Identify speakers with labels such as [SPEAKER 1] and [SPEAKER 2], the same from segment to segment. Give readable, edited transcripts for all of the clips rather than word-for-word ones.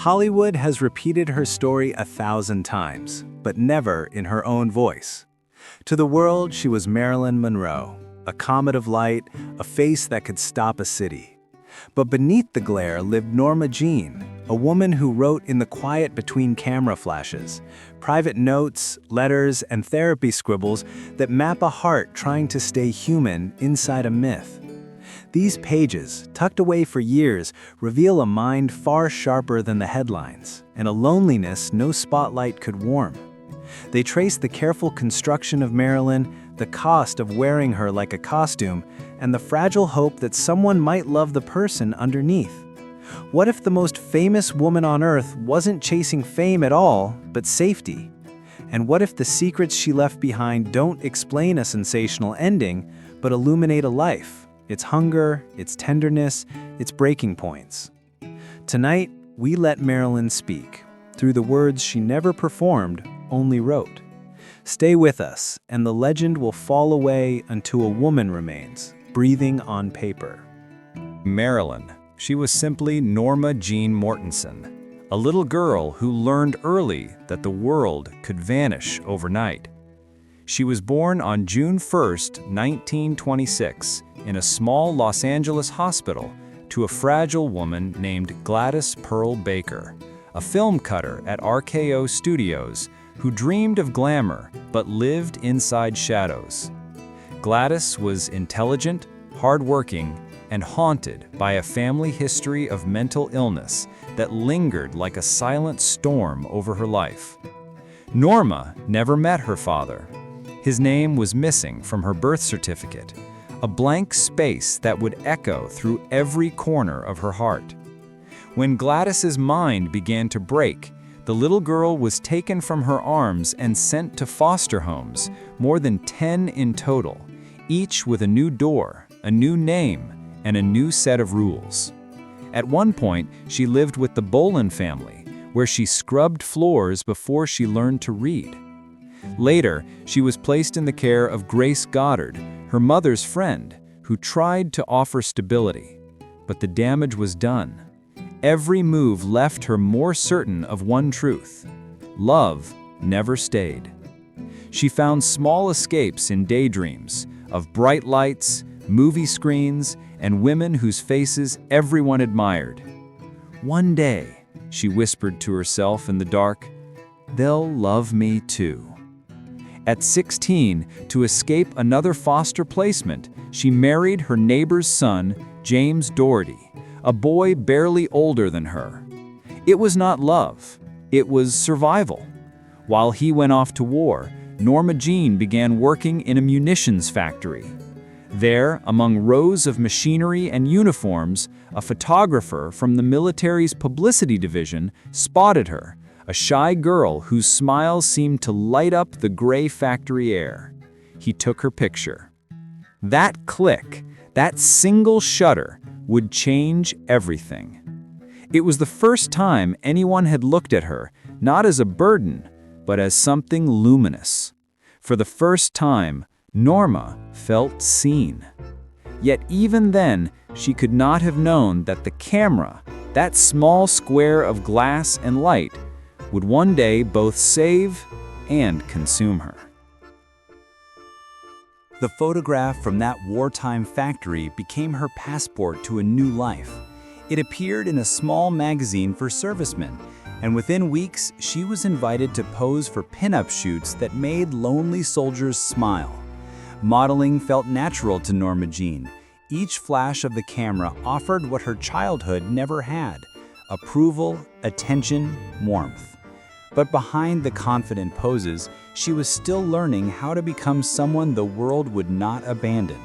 [SPEAKER 1] Hollywood has repeated her story 1,000 times, but never in her own voice. To the world, she was Marilyn Monroe, a comet of light, a face that could stop a city. But beneath the glare lived Norma Jeane, a woman who wrote in the quiet between camera flashes, private notes, letters, and therapy scribbles that map a heart trying to stay human inside a myth. These pages, tucked away for years, reveal a mind far sharper than the headlines, and a loneliness no spotlight could warm. They trace the careful construction of Marilyn, the cost of wearing her like a costume, and the fragile hope that someone might love the person underneath. What if the most famous woman on earth wasn't chasing fame at all, but safety? And what if the secrets she left behind don't explain a sensational ending, but illuminate a life? Its hunger, its tenderness, its breaking points. Tonight, we let Marilyn speak, through the words she never performed, only wrote. Stay with us, and the legend will fall away until a woman remains, breathing on paper.
[SPEAKER 2] Marilyn. She was simply Norma Jeane Mortensen, a little girl who learned early that the world could vanish overnight. She was born on June 1, 1926, in a small Los Angeles hospital to a fragile woman named Gladys Pearl Baker, a film cutter at RKO Studios who dreamed of glamour but lived inside shadows. Gladys was intelligent, hardworking, and haunted by a family history of mental illness that lingered like a silent storm over her life. Norma never met her father. His name was missing from her birth certificate, a blank space that would echo through every corner of her heart. When Gladys's mind began to break, the little girl was taken from her arms and sent to foster homes, more than 10 in total, each with a new door, a new name, and a new set of rules. At one point, she lived with the Boland family, where she scrubbed floors before she learned to read. Later, she was placed in the care of Grace Goddard, her mother's friend, who tried to offer stability. But the damage was done. Every move left her more certain of one truth: love never stayed. She found small escapes in daydreams of bright lights, movie screens, and women whose faces everyone admired. One day, she whispered to herself in the dark, they'll love me too. At 16, to escape another foster placement, she married her neighbor's son, James Doherty, a boy barely older than her. It was not love, it was survival. While he went off to war, Norma Jeane began working in a munitions factory. There, among rows of machinery and uniforms, a photographer from the military's publicity division spotted her, a shy girl whose smile seemed to light up the gray factory air. He took her picture. That click, that single shutter, would change everything. It was the first time anyone had looked at her, not as a burden, but as something luminous. For the first time, Norma felt seen. Yet even then, she could not have known that the camera, that small square of glass and light, would one day both save and consume her.
[SPEAKER 1] The photograph from that wartime factory became her passport to a new life. It appeared in a small magazine for servicemen, and within weeks, she was invited to pose for pinup shoots that made lonely soldiers smile. Modeling felt natural to Norma Jeane. Each flash of the camera offered what her childhood never had: approval, attention, warmth. But behind the confident poses, she was still learning how to become someone the world would not abandon.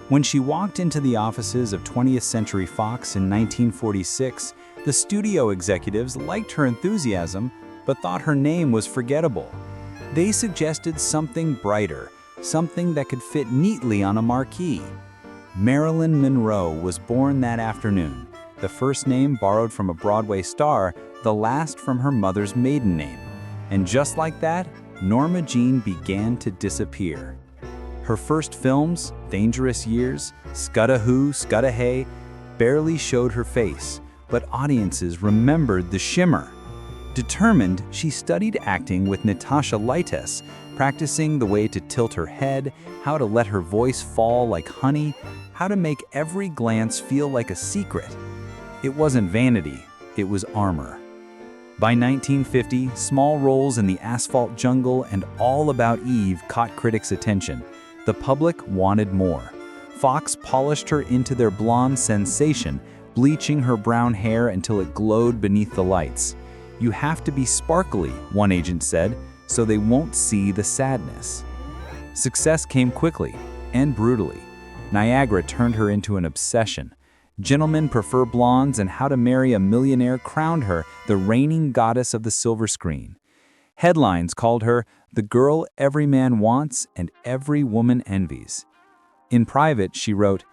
[SPEAKER 1] When she walked into the offices of 20th Century Fox in 1946, the studio executives liked her enthusiasm, but thought her name was forgettable. They suggested something brighter, something that could fit neatly on a marquee. Marilyn Monroe was born that afternoon, the first name borrowed from a Broadway star, the last from her mother's maiden name. And just like that, Norma Jeane began to disappear. Her first films, Dangerous Years, Scudda Hoo, Scudda Hey, barely showed her face,
[SPEAKER 2] but audiences remembered the shimmer. Determined, she studied acting with Natasha Lytes, practicing the way to tilt her head, how to let her voice fall like honey, how to make every glance feel like a secret. It wasn't vanity, it was armor. By 1950, small roles in The Asphalt Jungle and All About Eve caught critics' attention. The public wanted more. Fox polished her into their blonde sensation, bleaching her brown hair until it glowed beneath the lights. "You have to be sparkly," one agent said, "so they won't see the sadness." Success came quickly and brutally. Niagara turned her into an obsession. Gentlemen Prefer Blondes and How to Marry a Millionaire crowned her the reigning goddess of the silver screen. Headlines called her the girl every man wants and every woman envies. In private, she wrote,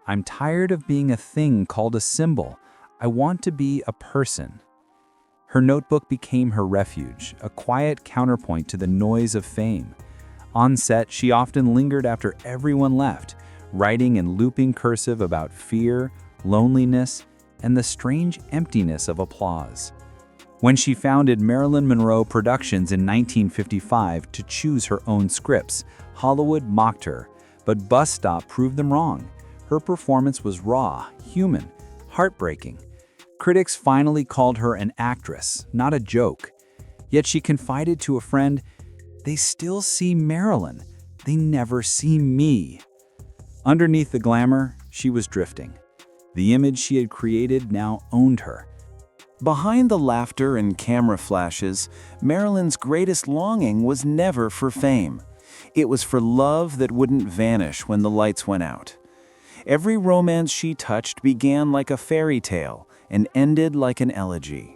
[SPEAKER 2] "I'm tired of being a thing called a symbol. I want to be a person." Her notebook became her refuge, a quiet counterpoint to the noise of fame. On set, she often lingered after everyone left, writing in looping cursive about fear, loneliness, and the strange emptiness of applause. When she founded Marilyn Monroe Productions in 1955 to choose her own scripts, Hollywood mocked her, but Bus Stop proved them wrong. Her performance was raw, human, heartbreaking. Critics finally called her an actress, not a joke. Yet she confided to a friend, "They still see Marilyn. They never see me." Underneath the glamour, she was drifting. The image she had created now owned her. Behind the laughter and camera flashes, Marilyn's greatest longing was never for fame. It was for love that wouldn't vanish when the lights went out. Every romance she touched began like a fairy tale and ended like an elegy.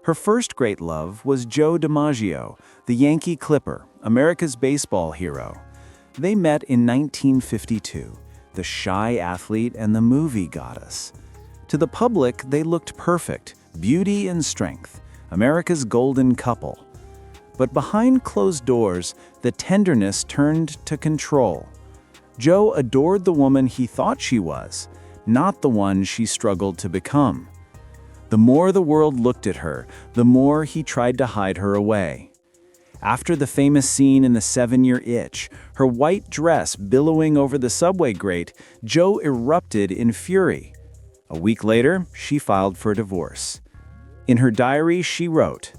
[SPEAKER 2] Her first great love was Joe DiMaggio, the Yankee Clipper, America's baseball hero. They met in 1952, the shy athlete and the movie goddess. To the public, they looked perfect, beauty and strength, America's golden couple. But behind closed doors, the tenderness turned to control. Joe adored the woman he thought she was, not the one she struggled to become. The more the world looked at her, the more he tried to hide her away. After the famous scene in The 7-Year Itch, her white dress billowing over the subway grate, Joe erupted in fury. A week later, she filed for divorce. In her diary, she wrote,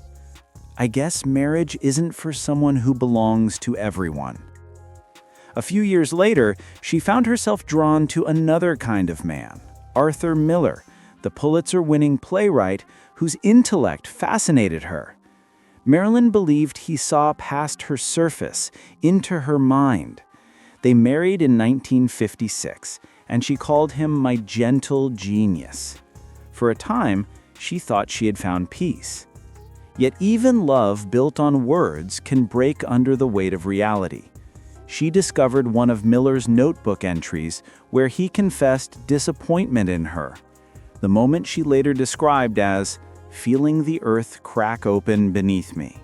[SPEAKER 2] "I guess marriage isn't for someone who belongs to everyone." A few years later, she found herself drawn to another kind of man, Arthur Miller, the Pulitzer-winning playwright whose intellect fascinated her. Marilyn believed he saw past her surface, into her mind. They married in 1956, and she called him "my gentle genius." For a time, she thought she had found peace. Yet even love built on words can break under the weight of reality. She discovered one of Miller's notebook entries where he confessed disappointment in her, the moment she later described as feeling the earth crack open beneath me.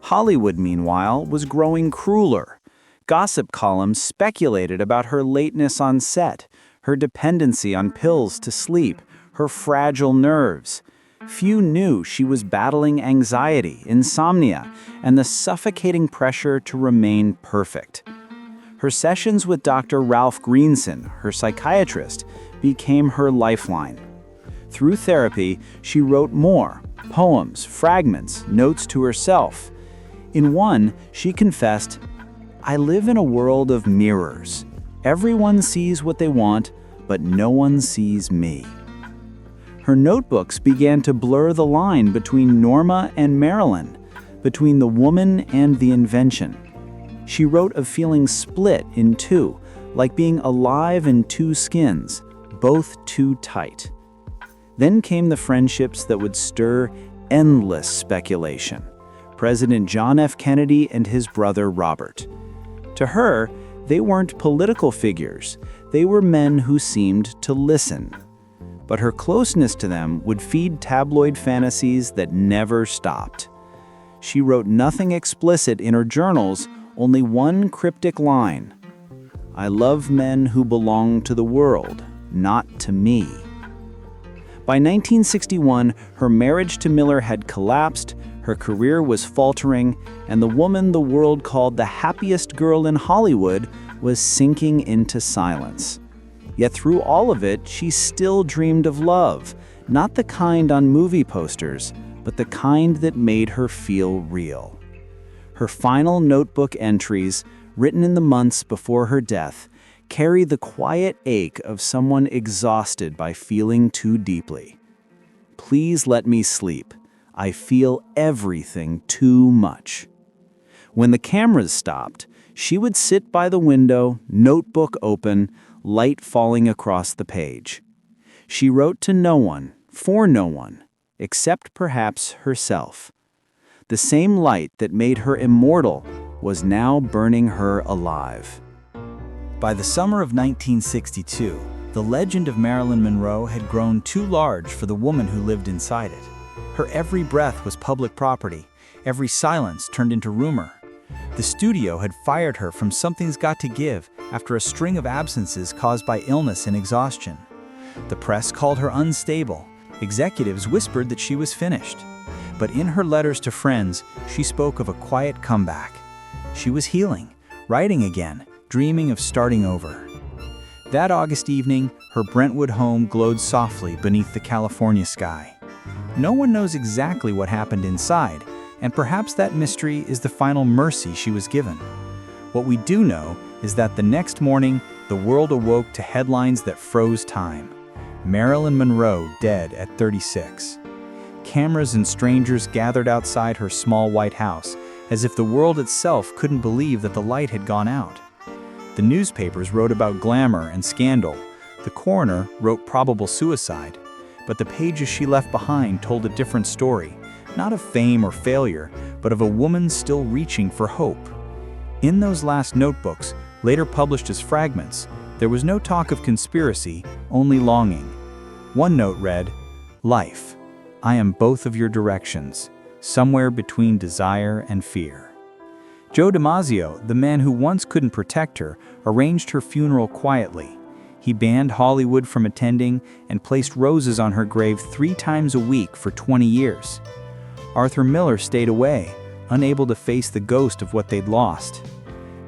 [SPEAKER 2] Hollywood, meanwhile, was growing crueler. Gossip columns speculated about her lateness on set, her dependency on pills to sleep, her fragile nerves. Few knew she was battling anxiety, insomnia, and the suffocating pressure to remain perfect. Her sessions with Dr. Ralph Greenson, her psychiatrist, became her lifeline. Through therapy, she wrote more, poems, fragments, notes to herself. In one, she confessed, "I live in a world of mirrors. Everyone sees what they want, but no one sees me." Her notebooks began to blur the line between Norma and Marilyn, between the woman and the invention. She wrote of feeling split in two, like being alive in two skins, both too tight. Then came the friendships that would stir endless speculation. President John F. Kennedy and his brother Robert. To her, they weren't political figures. They were men who seemed to listen. But her closeness to them would feed tabloid fantasies that never stopped. She wrote nothing explicit in her journals, only one cryptic line: "I love men who belong to the world, not to me." By 1961, her marriage to Miller had collapsed, her career was faltering, and the woman the world called the happiest girl in Hollywood was sinking into silence. Yet through all of it, she still dreamed of love, not the kind on movie posters, but the kind that made her feel real. Her final notebook entries, written in the months before her death, carry the quiet ache of someone exhausted by feeling too deeply. Please let me sleep. I feel everything too much. When the cameras stopped, she would sit by the window, notebook open, light falling across the page. She wrote to no one, for no one, except perhaps herself. The same light that made her immortal was now burning her alive. By the summer of 1962, the legend of Marilyn Monroe had grown too large for the woman who lived inside it. Her every breath was public property, every silence turned into rumor. The studio had fired her from Something's Got to Give after a string of absences caused by illness and exhaustion. The press called her unstable. Executives whispered that she was finished. But in her letters to friends, she spoke of a quiet comeback. She was healing, writing again, dreaming of starting over. That August evening, her Brentwood home glowed softly beneath the California sky. No one knows exactly what happened inside, and perhaps that mystery is the final mercy she was given. What we do know is that the next morning, the world awoke to headlines that froze time. Marilyn Monroe dead at 36. Cameras and strangers gathered outside her small white house, as if the world itself couldn't believe that the light had gone out. The newspapers wrote about glamour and scandal. The coroner wrote probable suicide. But the pages she left behind told a different story, not of fame or failure, but of a woman still reaching for hope. In those last notebooks, later published as fragments, there was no talk of conspiracy, only longing. One note read, "Life, I am both of your directions, somewhere between desire and fear." Joe DiMaggio, the man who once couldn't protect her, arranged her funeral quietly. He banned Hollywood from attending and placed roses on her grave 3 times a week for 20 years. Arthur Miller stayed away, unable to face the ghost of what they'd lost.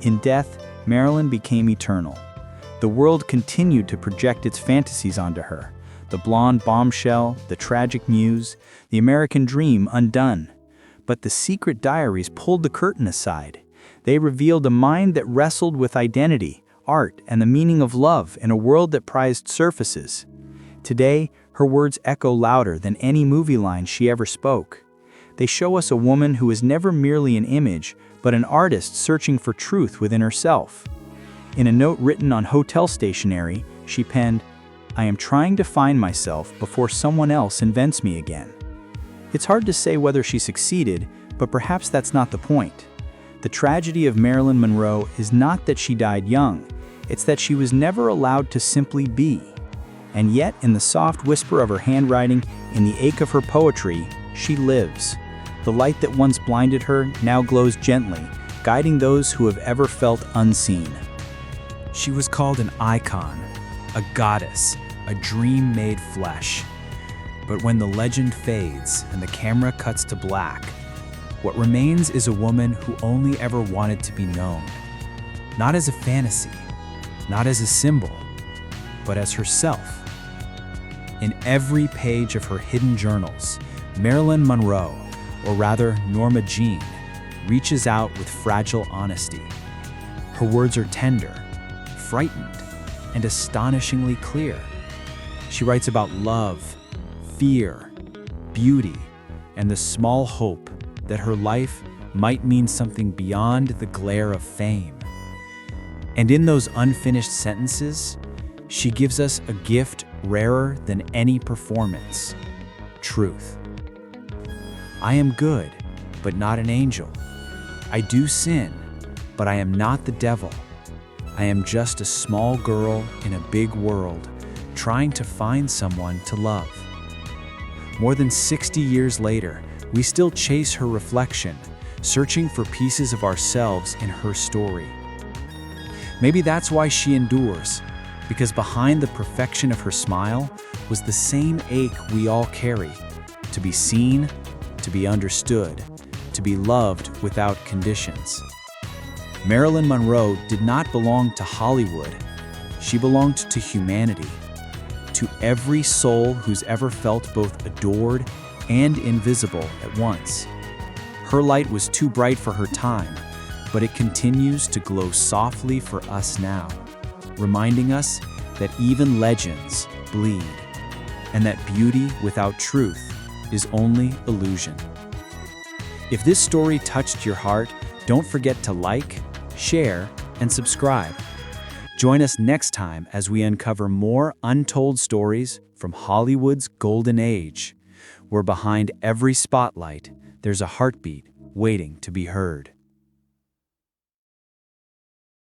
[SPEAKER 2] In death, Marilyn became eternal. The world continued to project its fantasies onto her. The blonde bombshell, the tragic muse, the American dream undone. But the secret diaries pulled the curtain aside. They revealed a mind that wrestled with identity, art, and the meaning of love in a world that prized surfaces. Today, her words echo louder than any movie line she ever spoke. They show us a woman who is never merely an image, but an artist searching for truth within herself. In a note written on hotel stationery, she penned, "I am trying to find myself before someone else invents me again." It's hard to say whether she succeeded, but perhaps that's not the point. The tragedy of Marilyn Monroe is not that she died young, it's that she was never allowed to simply be. And yet, in the soft whisper of her handwriting, in the ache of her poetry, she lives. The light that once blinded her now glows gently, guiding those who have ever felt unseen. She was called an icon, a goddess, a dream made flesh. But when the legend fades and the camera cuts to black, what remains is a woman who only ever wanted to be known. Not as a fantasy, not as a symbol, but as herself. In every page of her hidden journals, Marilyn Monroe, or rather Norma Jeane, reaches out with fragile honesty. Her words are tender, frightened, and astonishingly clear. She writes about love, fear, beauty, and the small hope that her life might mean something beyond the glare of fame. And in those unfinished sentences, she gives us a gift rarer than any performance: truth. I am good, but not an angel. I do sin, but I am not the devil. I am just a small girl in a big world, trying to find someone to love. More than 60 years later, we still chase her reflection, searching for pieces of ourselves in her story. Maybe that's why she endures, because behind the perfection of her smile was the same ache we all carry: to be seen, to be understood, to be loved without conditions. Marilyn Monroe did not belong to Hollywood. She belonged to humanity, to every soul who's ever felt both adored and invisible at once. Her light was too bright for her time, but it continues to glow softly for us now, reminding us that even legends bleed, and that beauty without truth is only illusion. If this story touched your heart, don't forget to like, share, and subscribe. Join us next time as we uncover more untold stories from Hollywood's golden age, where behind every spotlight, there's a heartbeat waiting to be heard.